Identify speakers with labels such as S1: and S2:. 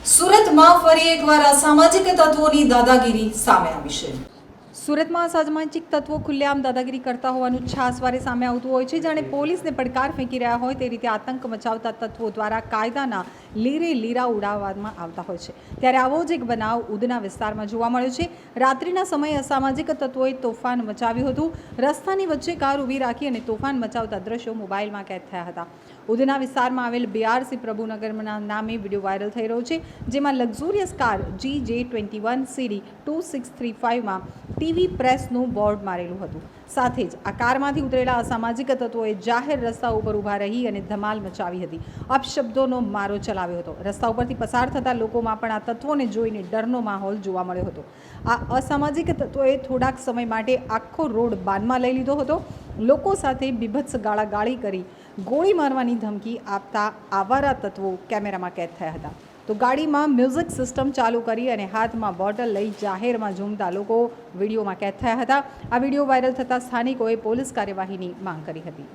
S1: સુરતમાં ફરી એકવાર અસામાજિક તત્વોની દાદાગીરી સામે આવી છે।
S2: સુરતમાં અસામાજિક તત્વો ખુલ્લેઆમ દાદાગીરી કરતા હોવાનું છાસવારે સામે આવતું હોય છે। જાણે પોલીસને પડકાર ફેંકી રહ્યા હોય તે રીતે આતંક મચાવતા તત્વો દ્વારા કાયદાના લીરે લીરા ઉડાવવામાં આવતા હોય છે। ત્યારે આવો જ એક બનાવ ઉધના વિસ્તારમાં જોવા મળ્યો છે। રાત્રિના સમયે અસામાજિક તત્વોએ તોફાન મચાવ્યું હતું। રસ્તાની વચ્ચે કાર ઊભી રાખી અને તોફાન મચાવતા દ્રશ્યો મોબાઈલમાં કેદ થયા હતા। ઉધના વિસ્તારમાં આવેલ BRC પ્રભુનગરના નામે વિડીયો વાયરલ થઈ રહ્યો છે, જેમાં લક્ઝુરિયસ કાર GJ21 CD 2635માં ટીવી પ્રેસનું બોર્ડ મારેલું હતું। સાથે જ આ કારમાંથી ઉતરેલા અસામાજિક તત્વોએ જાહેર રસ્તા ઉપર ઊભા રહી અને ધમાલ મચાવી હતી। અપશબ્દોનો મારો ચલાવ્યો હતો। રસ્તા ઉપરથી પસાર થતા લોકોમાં પણ આ તત્વોને જોઈને ડરનો માહોલ જોવા મળ્યો હતો। આ અસામાજિક તત્વોએ થોડાક સમય માટે આખો રોડ બાનમાં લઈ લીધો હતો। લોકો સાથે બીભત્સ ગાળાગાળી કરી ગોળી મારવાની ધમકી આપતા આવારા તત્વો કેમેરામાં કેદ થયા હતા। તો ગાડીમાં મ્યુઝિક સિસ્ટમ ચાલુ કરી અને હાથમાં બોટલ લઈ જાહેરમાં ઝૂમતા લોકો વિડીયોમાં કેદ થયા હતા। આ વિડીયો વાયરલ થતાં સ્થાનિકોએ પોલીસ કાર્યવાહીની માંગ કરી હતી।